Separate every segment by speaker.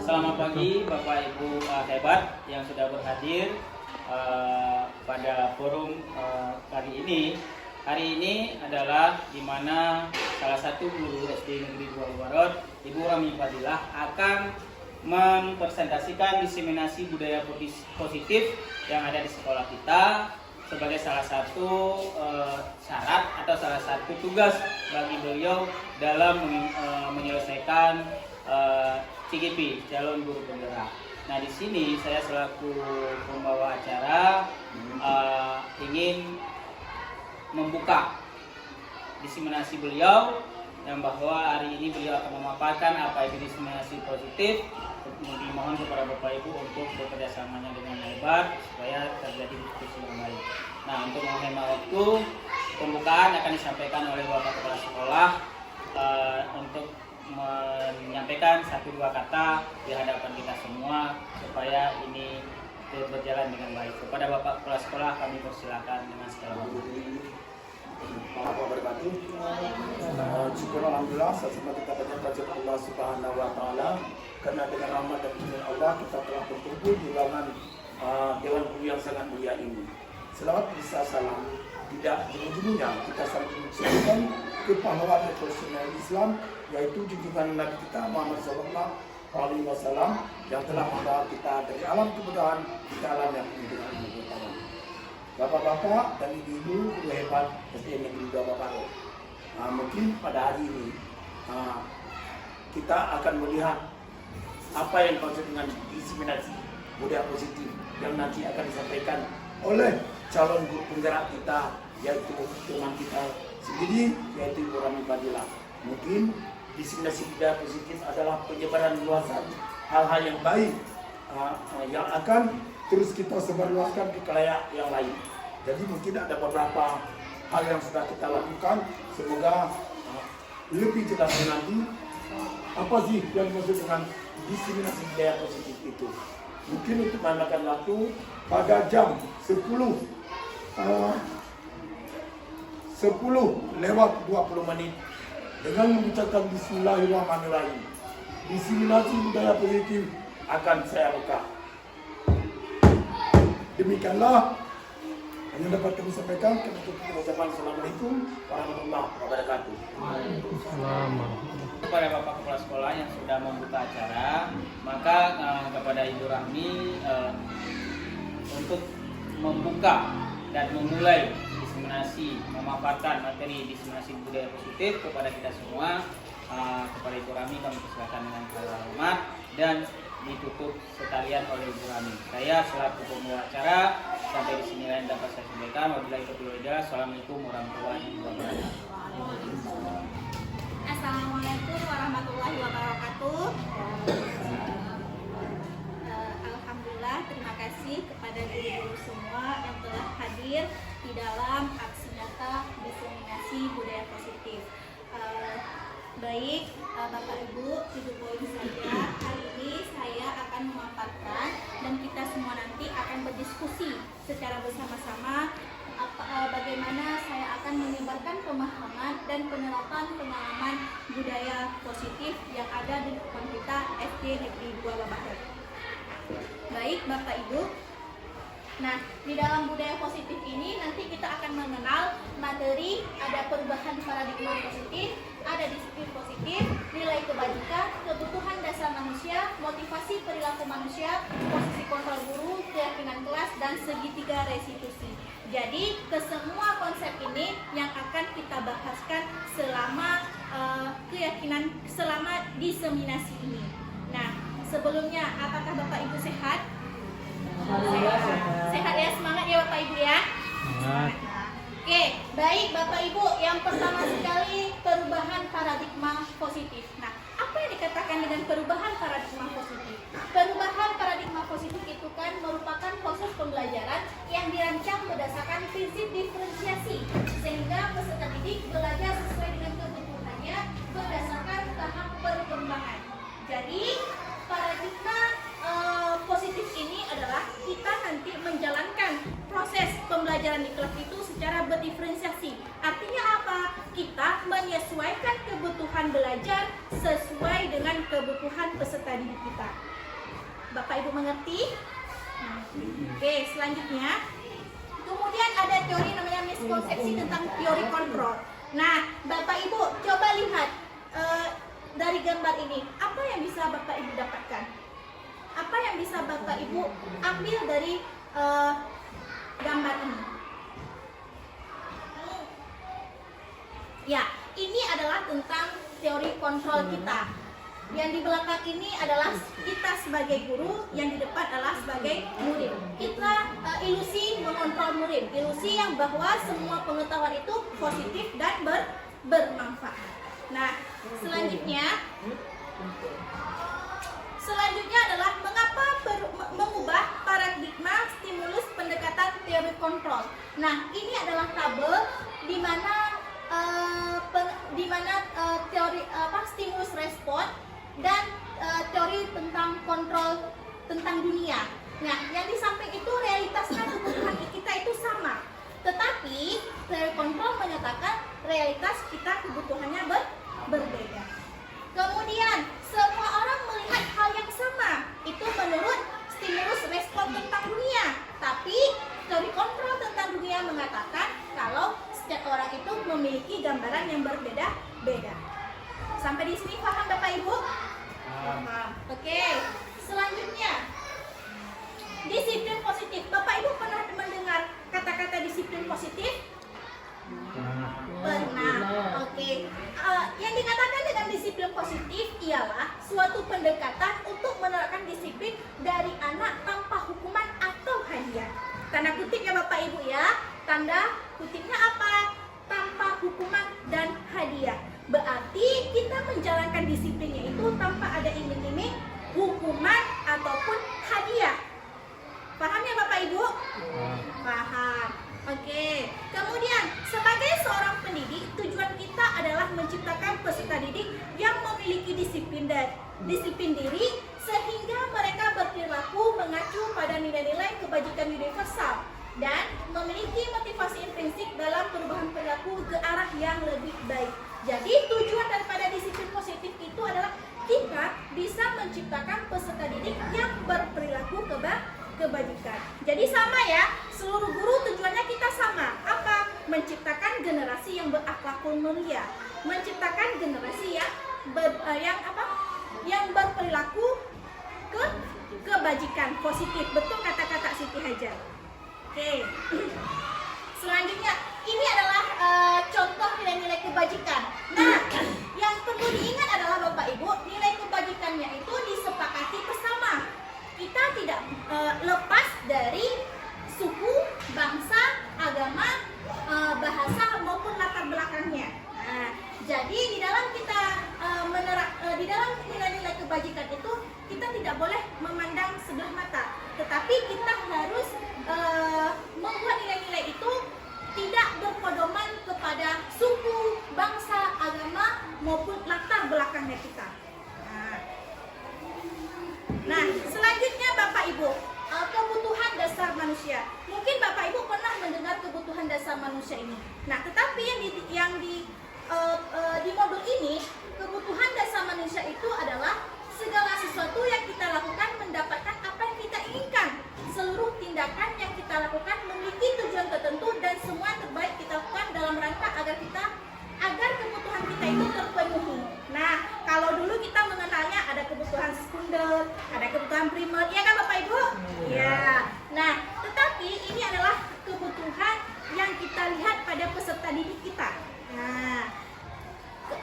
Speaker 1: Selamat pagi Bapak Ibu hebat yang sudah berhadir pada forum kali ini. Hari ini adalah di mana salah satu guru SD Negeri Buah Barat, Ibu Rami Fadilah, akan mempresentasikan diseminasi budaya positif yang ada di sekolah kita sebagai salah satu syarat atau salah satu tugas bagi beliau dalam menyelesaikan CGP, calon guru penggerak. Nah, di sini saya selaku pembawa acara ingin membuka diseminasi beliau, yang bahwa hari ini beliau akan memaparkan apa itu diseminasi positif. Dimohon kepada Bapak Ibu untuk bekerjasamanya dengan hebat supaya terjadi diskusi yang baik. Nah, untuk menghemat waktu, pembukaan akan disampaikan oleh Bapak Kepala Sekolah untuk menyampaikan 1-2 kata di hadapan kita semua supaya ini berjalan dengan baik. Kepada Bapak Kepala Sekolah kami persilakan dengan segala hormat.
Speaker 2: Syukur alhamdulillah, sama kita baca Allah Subhanahu wa taala, karena dengan rahmat dan izin Allah kita telah berkumpul di ruangan Dewan Guru yang sangat mulia ini. Selawat bisa salam tidak judul-judulnya kita saling mengucapkan kepahlawanan profesional Islam, yaitu junjungan Nabi kita Muhammad sallallahu alaihi wasallam yang telah membawa kita dari alam kemudahan ke alam yang penuh dengan keutamaan. Bapak-bapak dan ibu-ibu guru hebat SD Negeri Buah Barat. Mungkin pada hari ini kita akan melihat apa yang dimaksud dengan diseminasi budaya positif yang nanti akan disampaikan oleh calon guru penggerak kita, yaitu teman kita sendiri, yaitu Ibu Rami Fadilah. Mungkin diseminasi budaya positif adalah penyebaran luasan hal-hal yang baik yang akan terus kita sebarluaskan ke khalayak yang lain. Jadi mungkin ada beberapa hal yang sudah kita lakukan. Semoga lebih jelas nanti apa sih yang dimaksud dengan diseminasi budaya positif itu. Mungkin untuk memakan waktu pada jam 10:20 dengan mengucapkan Bismillahirrahmanirrahim. Diseminasi budaya positif akan saya buka. Demikianlah yang dapat kami sampaikan. Kami tutup ucapan Assalamualaikum warahmatullahi wabarakatuh.
Speaker 3: Waalaikumsalam.
Speaker 1: Kepada Bapak Kepala Sekolah yang sudah membuka acara, maka kepada Ibu Rahmi untuk membuka dan memulai diseminasi, memaparkan materi diseminasi budaya positif kepada kita semua. Kepada Ibu Rahmi kami persilakan dengan segala hormat dan ditutup sekalian oleh Ibu Rahmi. Saya selaku pembawa acara sampai di sini lain dapat saya sampaikan. Wabillahi taufiq wal hidayah. Assalamualaikum warahmatullahi wabarakatuh.
Speaker 4: Assalamualaikum
Speaker 3: Baik, Bapak Ibu, 7 poin saja. Hari ini saya akan memaparkan dan kita semua nanti akan berdiskusi secara bersama-sama bagaimana saya akan menyebarkan pemahaman dan penerapan pengalaman budaya positif yang ada di depan kita SD Negeri 2 Babakan. Baik, Bapak Ibu. Nah, di dalam budaya positif ini nanti kita akan mengenal materi, ada perubahan paradigma positif, ada disiplin positif, nilai kebajikan, kebutuhan dasar manusia, motivasi perilaku manusia, posisi kontrol guru, keyakinan kelas, dan segitiga restitusi. Jadi, kesemua konsep ini yang akan kita bahaskan selama selama diseminasi ini. Nah, sebelumnya, apakah Bapak Ibu sehat? Sehat ya, semangat ya Bapak Ibu ya. Oke, baik Bapak Ibu, yang pertama sekali perubahan paradigma positif. Nah, apa yang dikatakan dengan perubahan paradigma positif? Perubahan paradigma positif itu kan merupakan proses pembelajaran yang dirancang berdasarkan prinsip diferensiasi, sehingga peserta didik belajar sesuai dengan kebutuhannya berdasarkan tahap perkembangan. Jadi, paradigma positif ini adalah kita nanti menjalankan proses pembelajaran di kelas itu secara berdiferensiasi. Artinya apa? Kita menyesuaikan kebutuhan belajar sesuai dengan kebutuhan peserta didik kita. Bapak Ibu mengerti? Oke, selanjutnya. Kemudian ada teori namanya miskonsepsi tentang teori kontrol. Nah, Bapak Ibu coba lihat dari gambar ini, apa yang bisa Bapak Ibu dapatkan? Apa yang bisa Bapak Ibu ambil dari gambar ini? Ya, ini adalah tentang teori kontrol kita. Yang di belakang ini adalah kita sebagai guru, yang di depan adalah sebagai murid. Kita ilusi mengontrol murid, ilusi yang bahwa semua pengetahuan itu positif dan bermanfaat. Nah, selanjutnya adalah mengapa mengubah paradigma stimulus pendekatan teori kontrol. Nah, ini adalah tabel di mana teori stimulus respon dan teori tentang kontrol tentang dunia. Nah, yang di samping itu realitasnya kebutuhan kita itu sama. Tetapi teori kontrol menyatakan realitas kita kebutuhannya berbeda. Kemudian, semua orang melihat hal yang sama. Itu menurut stimulus respon tentang dunia. Tapi, teori kontrol tentang dunia mengatakan kalau setiap orang itu memiliki gambaran yang berbeda-beda. Sampai di sini paham Bapak Ibu? Paham. Oke, selanjutnya. Disiplin positif. Bapak Ibu pernah mendengar kata-kata disiplin positif? Pernah. Oke. Yang dikatakan dengan disiplin positif ialah suatu pendekatan untuk menerapkan disiplin dari anak tanpa hukuman atau hadiah. Tanda kutip ya Bapak Ibu ya. Tanda kutipnya apa? Tanpa hukuman dan hadiah. Berarti kita menjalankan disiplinnya itu tanpa ada iming-iming hukuman ataupun hadiah. Paham ya Bapak Ibu? Paham. Oke, kemudian sebagai seorang pendidik, tujuan kita adalah menciptakan peserta didik yang memiliki disiplin diri sehingga mereka berperilaku mengacu pada nilai-nilai kebajikan universal dan memiliki motivasi intrinsik dalam perubahan perilaku ke arah yang lebih baik. Jadi tujuan daripada disiplin positif itu adalah kita bisa menciptakan peserta didik yang berperilaku kebajikan. Jadi sama ya, seluruh guru tujuannya kita sama. Apa? Menciptakan generasi yang berakhlakul mulia, menciptakan generasi yang berperilaku kebajikan positif. Betul kata-kata Siti Hajar. Oke. Selanjutnya, ini adalah contoh nilai-nilai kebajikan. Nah, yang perlu diingat adalah Bapak Ibu, nilai kebajikannya itu disepakati bersama. Kita tidak lepas dari suku, bangsa, agama, bahasa maupun latar belakangnya. Nah, jadi di dalam kita di dalam nilai-nilai kebajikan itu kita tidak boleh memandang sebelah mata, tetapi kita harus membuat nilai-nilai itu kebutuhan primer, ya kan Bapak Ibu? Ya. Nah, tetapi ini adalah kebutuhan yang kita lihat pada peserta didik kita. Nah,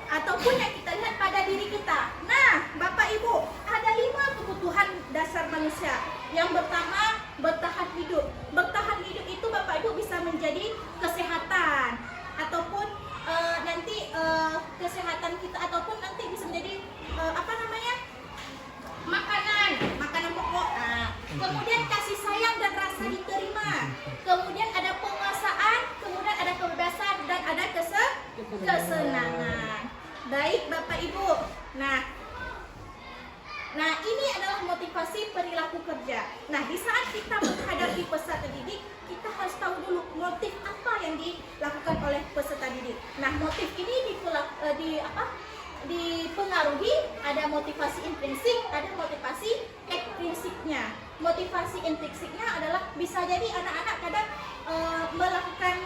Speaker 3: ataupun yang kita lihat pada diri kita. Nah, Bapak Ibu, ada 5 kebutuhan dasar manusia. Yang pertama, bertahan hidup. Bertahan hidup itu Bapak Ibu bisa menjadi kesehatan ataupun nanti kesehatan kita, ataupun nanti bisa menjadi makanan pokok. Nah, kemudian kasih sayang dan rasa diterima. Kemudian ada penguasaan, kemudian ada kebebasan, dan ada kesenangan. Baik Bapak Ibu. Nah, ini adalah motivasi perilaku kerja. Nah, di saat kita menghadapi peserta didik, kita harus tahu dulu motif apa yang dilakukan oleh peserta didik. Nah, motif ini dipengaruhi, ada motivasi intrinsik, ada motivasi ekstrinsiknya. Motivasi intrinsiknya adalah bisa jadi anak-anak kadang melakukan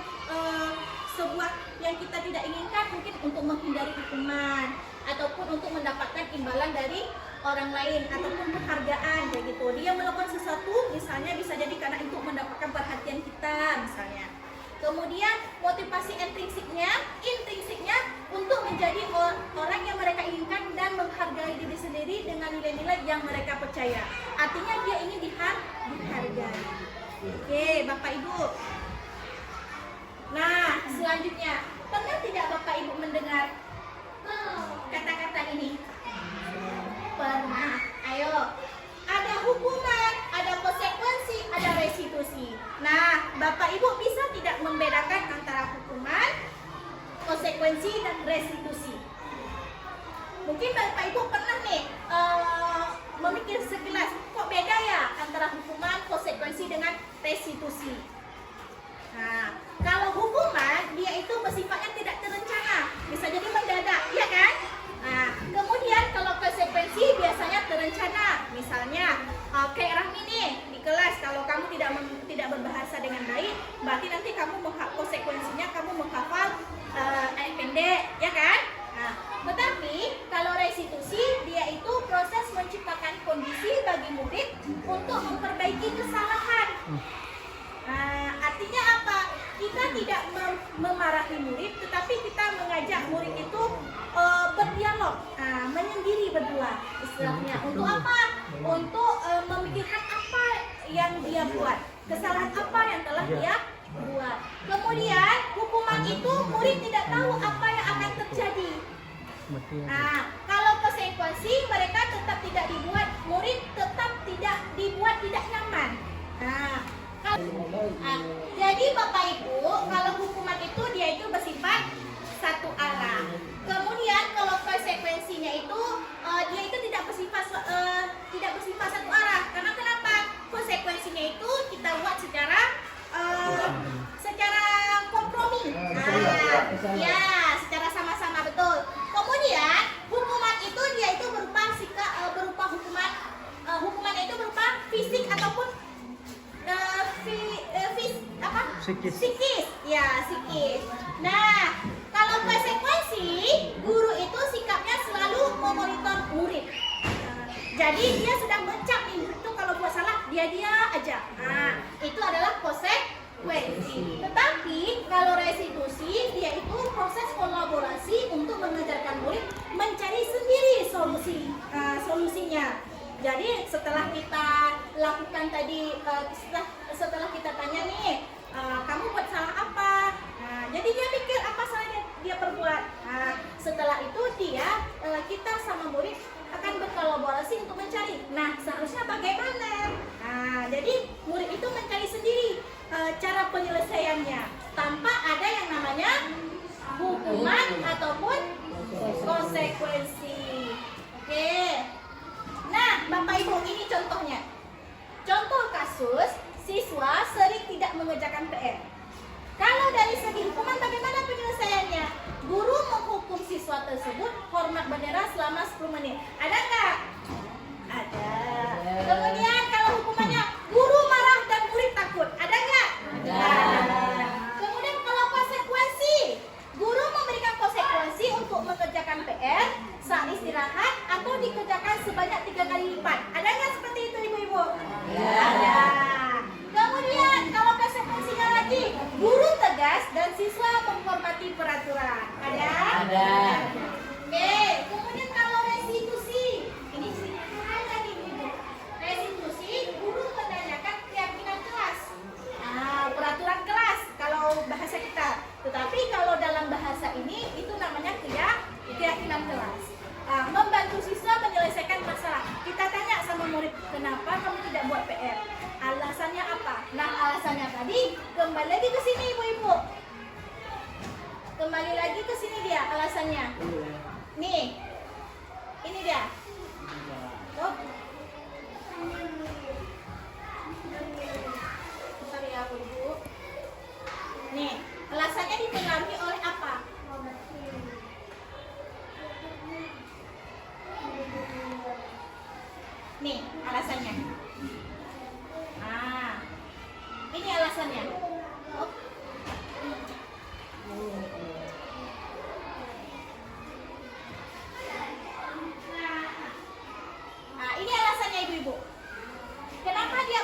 Speaker 3: sebuah yang kita tidak inginkan, mungkin untuk menghindari hukuman ataupun untuk mendapatkan imbalan dari orang lain ataupun penghargaan kayak gitu. Dia melakukan sesuatu misalnya bisa jadi karena untuk mendapatkan perhatian kita misalnya. Kemudian motivasi intrinsiknya untuk menjadi orang yang mereka inginkan dan menghargai diri sendiri dengan nilai-nilai yang mereka percaya. Artinya dia ingin dihargai. Oke, Bapak Ibu. Nah, selanjutnya, pernah tidak Bapak Ibu mendengar kata-kata ini? Pernah. Ayo. Ada hukuman, ada konsekuensi, ada restitusi. Nah, Bapak Ibu bisa tidak membedakan antara hukuman, konsekuensi, dan restitusi? Mungkin Bapak Ibu pernah nih memikir sekilas, kok beda ya antara hukuman, konsekuensi, dengan restitusi? Nah, kalau hukuman, dia itu bersifatnya tidak terencana, bisa jadi mendadak, ya kan? Nah, kemudian kalau konsekuensi biasanya terencana. Misalnya, kayak Rahmi nih di kelas, kalau kamu tidak berbahasa dengan baik, berarti nanti kamu konsekuensinya kamu menghafal ayat pendek, ya kan? Nah, tetapi kalau restitusi, dia itu proses menciptakan kondisi bagi murid untuk memperbaiki kesalahan. Nah, artinya apa? Kita tidak memarahi murid, tetapi kita mengajak murid itu berdialog, menyendiri berdua istilahnya. Untuk apa? Untuk memikirkan apa yang dia buat, kesalahan apa yang telah dia buat. Kemudian hukuman itu murid tidak tahu apa yang akan terjadi. Nah, kalau konsekuensi mereka tetap tidak dibuat, murid tetap tidak dibuat tidak nyaman. Nah, jadi Bapak Ibu, kalau hukuman itu dia itu bersifat satu arah. Kemudian kalau konsekuensinya itu dia itu tidak bersifat satu arah. Karena kenapa? Konsekuensinya itu kita buat secara kompromi. Ya, secara sama-sama, betul. Kemudian hukuman itu dia itu berupa hukumannya itu berupa fisik ataupun psikis. Ya, psikis. Nah, kalau konsekuensi, guru itu sikapnya selalu memonitor murid. Jadi dia sedang mencap nih, murid itu kalau buat salah dia aja. Nah, itu adalah konsekuensi. Tetapi kalau restitusi, dia itu proses kolaborasi untuk mengajarkan murid mencari sendiri solusinya. Jadi setelah kita lakukan tadi, setelah kita tanya nih, kamu buat salah apa? Nah, jadi dia pikir apa salah dia perbuat. Nah, setelah itu kita sama murid akan berkolaborasi untuk mencari. Nah, seharusnya bagaimana? Nah, jadi murid itu mencari sendiri cara penyelesaiannya tanpa ada yang namanya hukuman ataupun konsekuensi. Oke. Nah, Bapak Ibu, ini contohnya. Contoh kasus siswa sering tidak mengerjakan PR. Kalau dari segi hukuman bagaimana penyelesaiannya? Guru menghukum siswa tersebut hormat bendera selama 10 menit. Ada nggak? Ada. Kemudian kalau hukumannya guru marah dan murid takut. Ada nggak? Ada. Kemudian kalau konsekuensi, guru memberikan konsekuensi untuk mengerjakan PR saat istirahat atau dikerjakan sebanyak 3 kali lipat. Ada nggak seperti itu, Ibu? Ada. Kemudian kalau konsekuensinya lagi, guru tegas dan siswa menghormati peraturan. Ada?
Speaker 4: Ada.
Speaker 3: Oke, kemudian kalau restitusi, ini sederhana nih Ibu. Restitusi, guru menanyakan keyakinan kelas. Peraturan kelas kalau bahasa kita. Tetapi kalau dalam bahasa ini itu namanya keyakinan kelas. Membantu siswa menyelesaikan masalah. Kita tanya sama murid, kenapa kamu tidak buat PR? Alasannya apa? Nah, alasannya tadi kembali lagi ke sini Ibu-ibu. Kembali lagi ke sini dia alasannya. Nih. Ini dia. Oh. Bentar ya, Ibu. Nih, alasannya dipengaruhi oleh apa? Nih, alasannya. Ini alasannya. Oh. Ini alasannya Ibu-ibu. Kenapa dia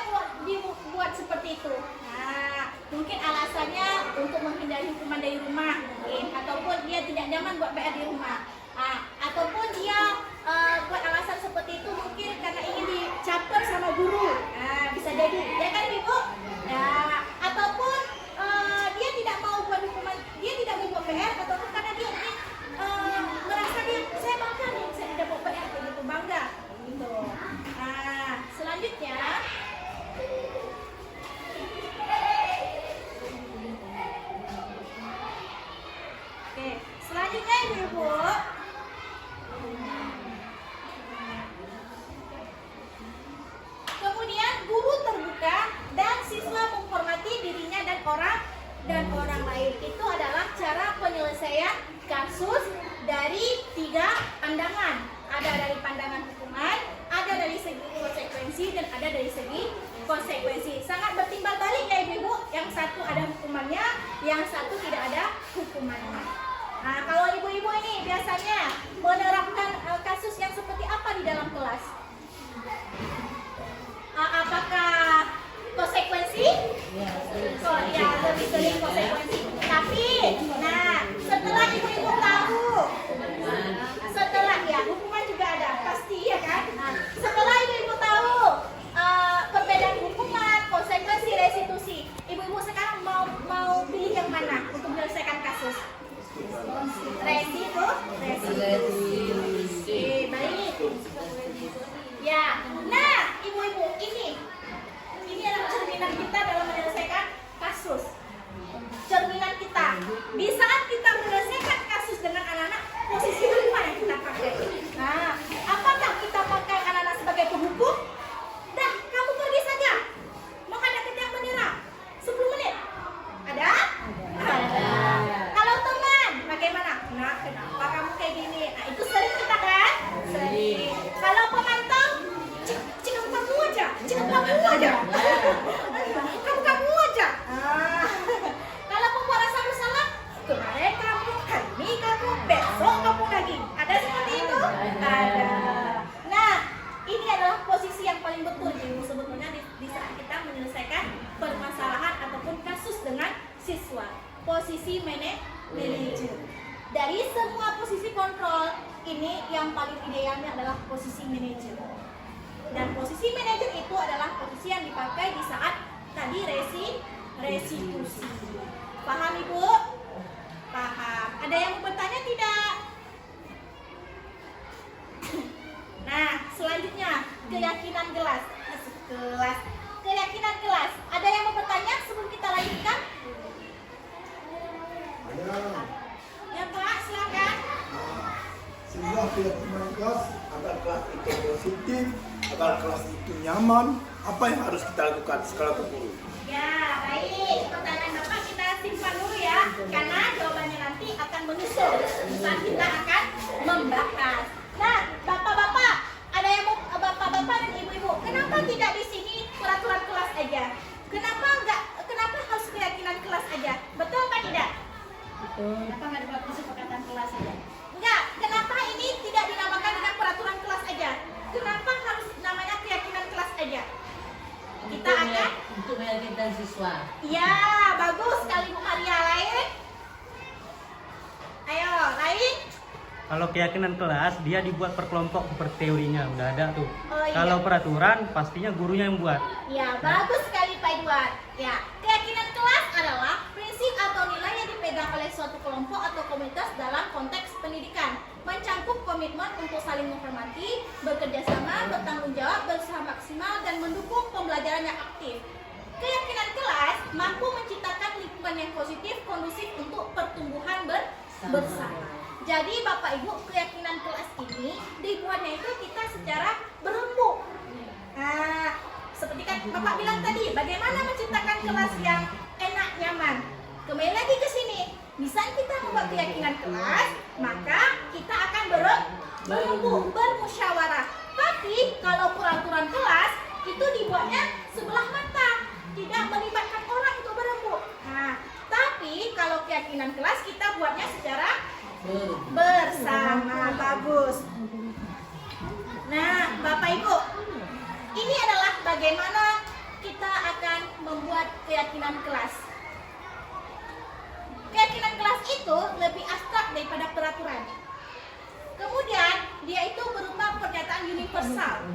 Speaker 3: buat seperti itu? Mungkin alasannya untuk menghindari hukuman dari rumah, mungkin, ataupun dia tidak nyaman buat PR di rumah, ataupun dia buat alasan seperti itu mungkin karena ingin dicaper sama guru. Bisa jadi, ya kan Ibu? Ataupun dia tidak mau buat hukuman, dia tidak mau buat PR, ataupun karena dia ingin merasa saya bangga nih, saya tidak buat PR, begitu bangga, gitu. Selanjutnya. Oke, selanjutnya Ibu-ibu. Kemudian guru terbuka dan siswa menghormati dirinya dan orang lain. Itu adalah cara penyelesaian kasus dari 3 pandangan. Ada dari pandangan hukuman, ada dari segi konsekuensi, dan ada dari segi konsekuensi. Sangat bertimbal balik ya Ibu-ibu. Yang satu ada hukumannya, yang satu tidak ada hukumannya. Kalau Ibu-ibu ini biasanya menerapkan kasus yang seperti apa di dalam kelas? Apakah konsekuensi? Oh ya, lebih sering konsekuensi. Tapi, setelah Ibu-ibu tahu, setelah ya hukuman juga ada, pasti ya kan? Setelah Ibu-ibu tahu perbedaan hukuman, konsekuensi, restitusi, Ibu-ibu sekarang mau pilih yang mana untuk menyelesaikan kasus? Restitusi. Baik. Ya, nah Ibu-ibu ini adalah cerminan kita dalam menyelesaikan kasus. Cerminan kita. Di saat kita menyelesaikan kasus dengan anak-anak, posisi apa yang kita pakai? Apakah kita pakai anak-anak sebagai penghukum? Dah, kamu pergi saja. Mau ada yang menyerah 10 menit. Ada? Ada. Kalau teman, bagaimana? Kenapa kamu kayak gini? Itu sering kita kan? Sering. Kalau pemantau, cakap kamu aja. Kamu aja. Kalau pembuat rasa bersalah, kemarin kamu, hari ini kamu, besok kamu lagi. Ada seperti itu? Ada. Nah, ini adalah posisi yang paling betul sebetulnya di saat kita menyelesaikan permasalahan ataupun kasus dengan siswa. Posisi manajer. Dari semua posisi kontrol, ini yang paling idealnya adalah posisi manajer. Dan posisi manajer itu adalah posisi yang dipakai di saat tadi restitusi. Paham Ibu? Paham. Ada yang mau bertanya tidak? Nah, selanjutnya keyakinan kelas. Keyakinan kelas. Ada yang mau bertanya sebelum kita lanjutkan? Ya Pak, silakan.
Speaker 5: Sehingga keyakinan kelas agar kelas itu positif, agar kelas itu nyaman, apa yang harus kita lakukan sekolah guru?
Speaker 3: Ya, baik. Pertanyaan Bapak kita simpan dulu ya, karena jawabannya nanti akan menyusul saat kita akan membahas. Nah, Bapak-bapak, ada yang mau Bapak-bapak dan Ibu-ibu, kenapa tidak di sini peraturan kelas aja? Kenapa harus keyakinan kelas aja? Betul apa tidak? Betul. Kenapa nggak dibuat kesepakatan kelas aja? Enggak, kenapa ini tidak dinamakan dengan peraturan kelas aja? Kenapa harus namanya keyakinan kelas aja?
Speaker 4: Kalau keyakinan kelas dia dibuat per kelompok seperti teorinya udah ada tuh.
Speaker 3: Oh, iya.
Speaker 4: Kalau peraturan pastinya gurunya yang buat.
Speaker 3: Ya, bagus sekali Pak Edward. Ya, keyakinan kelas adalah prinsip atau nilai yang dipegang oleh suatu kelompok atau komunitas dalam konteks pendidikan. Mencangkup komitmen untuk saling menghormati, bekerja sama, bertanggung jawab, berusaha maksimal, dan mendukung pembelajaran yang aktif. Keyakinan kelas mampu menciptakan lingkungan yang positif, kondusif untuk pertumbuhan bersama. Jadi Bapak Ibu, keyakinan kelas ini dibuatnya itu kita secara berembuk. Nah, seperti kan Bapak bilang tadi, bagaimana menciptakan kelas yang enak, nyaman. Kembali lagi ke sini, bisa kita membuat keyakinan kelas, maka kita akan berembuk, bermusyawarah. Tapi kalau peraturan kelas itu dibuatnya sebelah mata, tidak melibatkan orang untuk berembuk. Nah, tapi kalau keyakinan kelas kita buatnya secara bersama. Bagus. Nah, Bapak Ibu, ini adalah bagaimana kita akan membuat keyakinan kelas. Keyakinan kelas itu lebih abstrak daripada peraturan. Kemudian dia itu berupa pernyataan universal.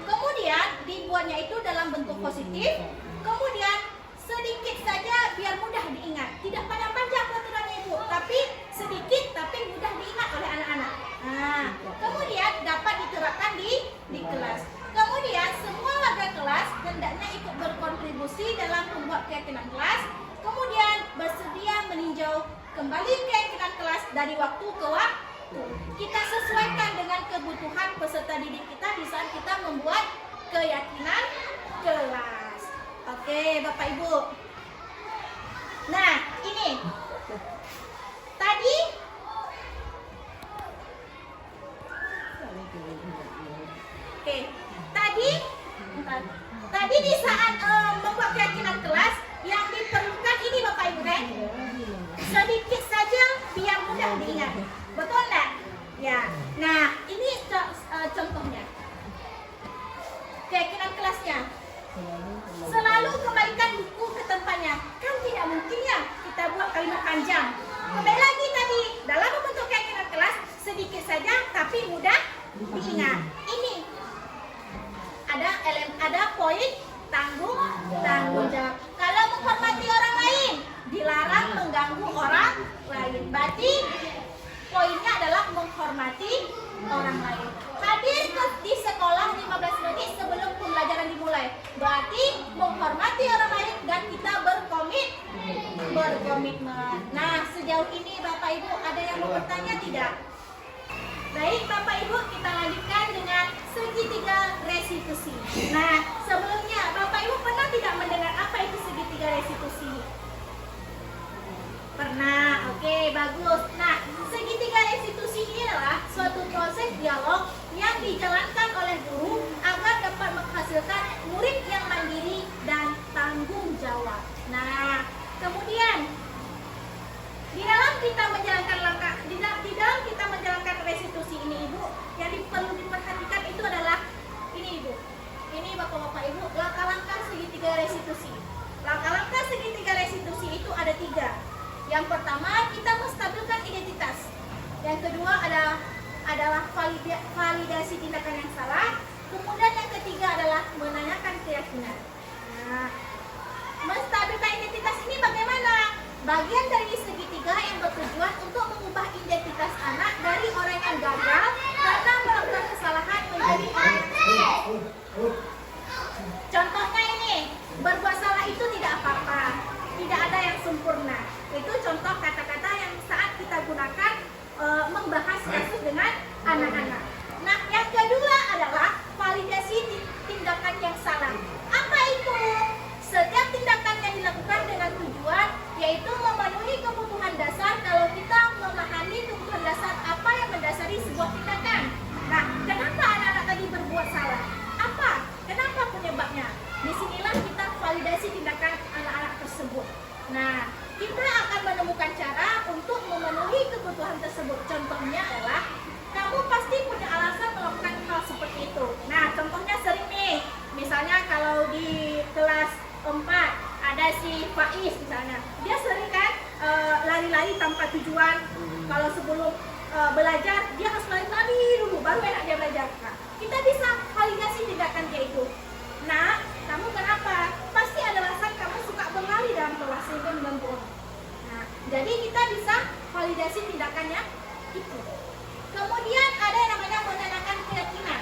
Speaker 3: Kemudian dibuatnya itu dalam bentuk positif. Kemudian sedikit saja biar mudah diingat. Tidak panjang-panjang peraturannya Ibu, tapi sedikit tapi mudah diingat oleh anak-anak. Nah, kemudian dapat diterapkan di kelas. Kemudian semua warga kelas hendaknya ikut berkontribusi dalam membuat keyakinan kelas. Kemudian bersedia meninjau kembali keyakinan kelas dari waktu ke waktu. Kita sesuaikan dengan kebutuhan peserta didik kita di saat kita membuat keyakinan kelas. Oke, Bapak Ibu. Nah, ini tadi tadi di saat membuat keyakinan kelas yang diperlukan ini Bapak Ibu kan? Sedikit saja biar mudah diingat. Betul enggak? Ya. Nah, ini contohnya. Keyakinan kelasnya. Selalu kembalikan buku ke tempatnya. Kan tidak mungkin ya kita buat kalimat panjang. Kembali lagi tadi, dalam membentuk keyakinan kelas sedikit saja tapi mudah diingat. Ini ada poin tanggung jawab. Kalau menghormati orang lain, dilarang mengganggu orang lain. Berarti poinnya adalah menghormati orang lain. Hadir di sekolah 15 menit sebelum pembelajaran dimulai. Berarti menghormati orang lain dan kita berkomitmen. Nah, sejauh ini Bapak Ibu ada yang mau bertanya tidak? Baik Bapak Ibu, kita lanjutkan dengan segitiga restitusi. Nah, sebelumnya Bapak Ibu pernah tidak mendengar apa itu segitiga restitusi? Pernah, oke, bagus. Nah, segitiga restitusi ini adalah suatu proses dialog yang dijalankan oleh guru agar dapat menghasilkan murid yang mandiri dan tanggung jawab. Nah, kemudian di dalam kita menjalankan restitusi ini Ibu, yang perlu diperhatikan itu adalah ini Ibu. Ini Bapak-bapak Ibu, langkah-langkah segitiga restitusi. Langkah-langkah segitiga restitusi itu ada 3. Yang pertama, kita menstabilkan identitas. Yang kedua adalah validasi tindakan yang salah. Kemudian yang ketiga adalah menanyakan keyakinan. Nah, menstabilkan identitas ini bagaimana? Bagian dari segitiga yang bertujuan untuk mengubah identitas anak dari orang yang gagal karena melakukan kesalahan menjadi orang. Contohnya ini, berbuat salah itu tidak apa-apa, tidak ada yang sempurna. Itu contoh kata-kata yang saat kita gunakan membahas kasus dengan anak-anak. Nah, yang kedua adalah validasi tindakan yang salah. Apa itu? Setiap tindakan yang dilakukan dengan tujuan yaitu memenuhi kebutuhan dasar. Kalau kita memahami kebutuhan dasar apa yang mendasari sebuah tindakan. Nah, kenapa anak-anak tadi berbuat salah? Apa? Kenapa penyebabnya? Disinilah kita validasi tindakan anak-anak tersebut. Nah, kita akan menemukan cara untuk memenuhi kebutuhan tersebut. Contohnya adalah kamu pasti punya alasan melakukan hal seperti itu. Nah, contohnya sering nih. Misalnya kalau di kelas 4 ada si Faiz misalnya, dia sering kan lari-lari tanpa tujuan. Kalau sebelum belajar, dia harus lari dulu, baru enak dia belajar. Nah, kita bisa validasi tindakan dia itu. Nah, kamu kenapa? Pasti ada alasan kamu suka berlari dalam kelas sehingga mengganggu orang. Nah, jadi kita bisa validasi tindakannya itu. Kemudian ada yang namanya menanyakan keyakinan.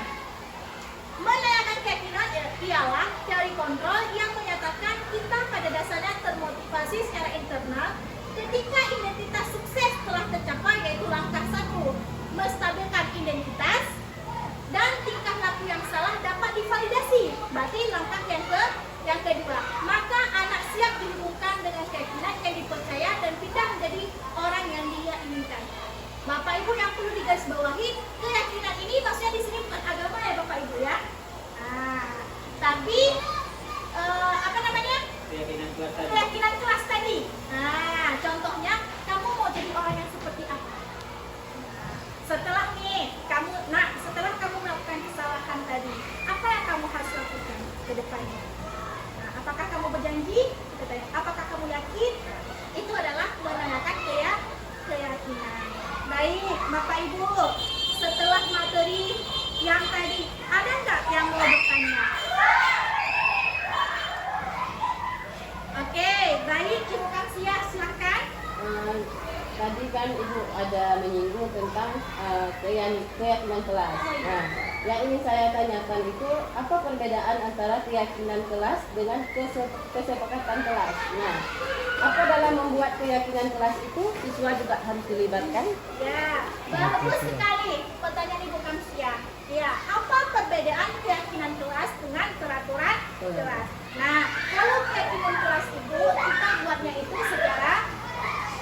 Speaker 3: Menanyakan keyakinan ialah teori kontrol yang menyatakan kita pada dasarnya termotivasi secara internal ketika identitas sukses telah tercapai, yaitu langkah 1, menstabilkan identitas, dan tingkah laku yang salah dapat divalidasi. Berarti langkah yang kedua, maka anak siap dihubungkan dengan keyakinan yang dipercaya dan pindah menjadi orang yang dia inginkan. Bapak Ibu yang perlu digarisbawahi, keyakinan ini maksudnya di sini bukan agama ya Bapak Ibu ya. Nah, tapi apa namanya? Keyakinan kelas tadi. Nah, contohnya kamu mau jadi orang yang seperti apa? Setelah kamu melakukan kesalahan tadi, apa yang kamu harus lakukan ke depannya? Nah, apakah kamu berjanji? Apakah kamu yakin? Itu adalah menanyakan keyakinan. Baik, Bapak Ibu, setelah materi yang tadi, ada nggak yang mau bertanya? Oke, baik, Ibu Kamsia, silakan.
Speaker 6: Tadi kan Ibu ada menyinggung tentang keyakinan kelas. Nah, yang ingin saya tanyakan itu apa perbedaan antara keyakinan kelas dengan kesepakatan kelas? Nah, apa dalam membuat keyakinan kelas itu siswa juga harus dilibatkan?
Speaker 3: Ya, bagus sekali pertanyaan Ibu Kamsia. Ya, apa perbedaan keyakinan kelas dengan peraturan kelas? Nah, kalau keyakinan kelas itu kita buatnya itu secara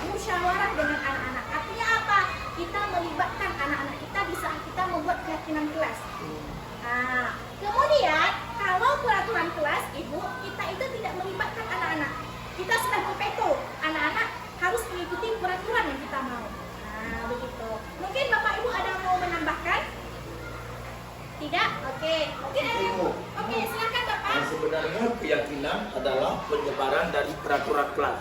Speaker 3: musyawarah dengan anak-anak. Artinya apa? Kita melibatkan anak-anak kita di saat kita membuat keyakinan kelas. Nah, kemudian kalau peraturan kelas, Ibu, kita itu tidak melibatkan anak-anak. Kita sudah memveto, anak-anak harus mengikuti peraturan yang kita mau. Nah, begitu. Mungkin Bapak Ibu ada mau menambahkan? Tidak? Oke. Mungkin ada yang... Oke, silakan Bapak.
Speaker 2: Nah, sebenarnya keyakinan adalah penyebaran dari peraturan kelas.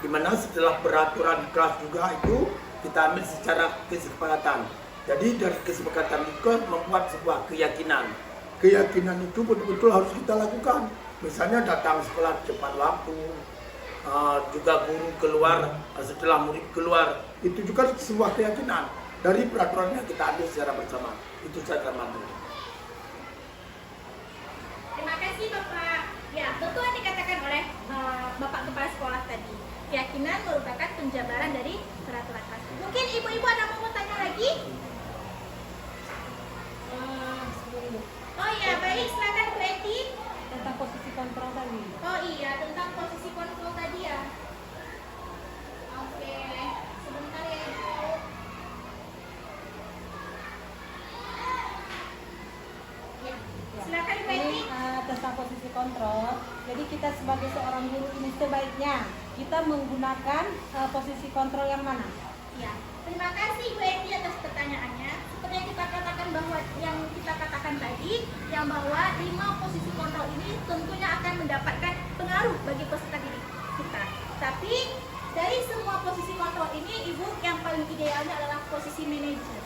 Speaker 2: Di mana setelah peraturan kelas juga itu kita ambil secara kesepakatan. Jadi dari kesepakatan itu membuat sebuah keyakinan.
Speaker 5: Keyakinan itu betul-betul harus kita lakukan. Misalnya datang sekolah tepat waktu, juga guru keluar setelah murid keluar. Itu juga sebuah keyakinan. Dari peraturan yang kita ambil secara bersama. Itu saya terbantu.
Speaker 3: Terima kasih Bapak. Ya, betul yang dikatakan oleh Bapak Kepala Sekolah tadi. Keyakinan merupakan penjabaran dari peraturan kelas. Mungkin ibu-ibu ada mau tanya lagi? Oh iya, baik, silakan Bu Eti.
Speaker 6: Tentang posisi kontrol tadi.
Speaker 3: Oh iya, tentang posisi kontrol tadi ya. Oke, sebentar ya Ibu. Ya, silakan Bu Eti.
Speaker 6: Tentang posisi kontrol. Jadi kita sebagai seorang guru ini sebaiknya kita menggunakan posisi kontrol yang mana?
Speaker 3: Ya, terima kasih Bu Eti atas pertanyaannya. Seperti yang kita katakan bahwa yang kita katakan tadi, yang bahwa 5 posisi kontrol ini tentunya akan mendapatkan pengaruh bagi peserta didik kita. Tapi dari semua posisi kontrol ini, Ibu, yang paling idealnya adalah posisi manajer.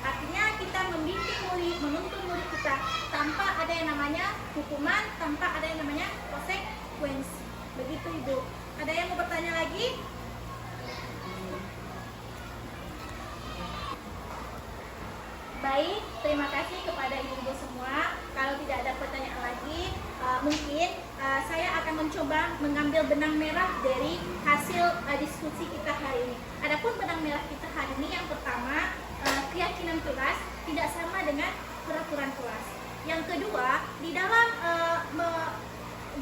Speaker 3: Artinya kita membimbing murid, menuntun murid kita tanpa ada yang namanya hukuman, tanpa ada yang namanya konsekuensi. Begitu Ibu. Ada yang mau bertanya lagi? Baik, terima kasih kepada ibu-ibu semua. Kalau tidak ada pertanyaan lagi, mungkin saya akan mencoba mengambil benang merah dari hasil diskusi kita hari ini. Adapun benang merah kita hari ini yang pertama, keyakinan kelas tidak sama dengan peraturan kelas. Yang kedua, di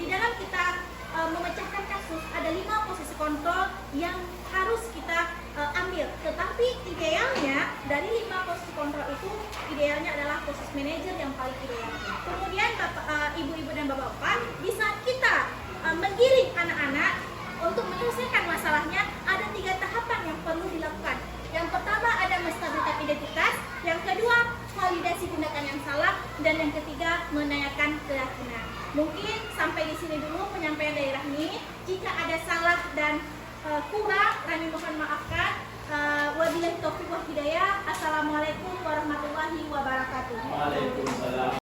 Speaker 3: dalam kita memecahkan kasus, ada 5 posisi kontrol yang harus kita ambil. Tetapi idealnya dari 5 posisi kontrol itu, idealnya adalah posisi manajer yang paling ideal. Kemudian ibu-ibu dan bapak-bapak, di saat kita menggiring anak-anak untuk menyelesaikan masalahnya, ada 3 tahapan yang perlu dilakukan. Yang pertama ada menstabilkan identitas, yang kedua validasi tindakan yang salah, dan yang ketiga menanyakan keyakinan. Mungkin sampai di sini dulu penyampaian dari Rahmi. Jika ada salah dan kurang, Rahmi mohon maafkan. Wabillahi taufiq wal hidayah. Assalamualaikum warahmatullahi wabarakatuh.
Speaker 1: Waalaikumsalam.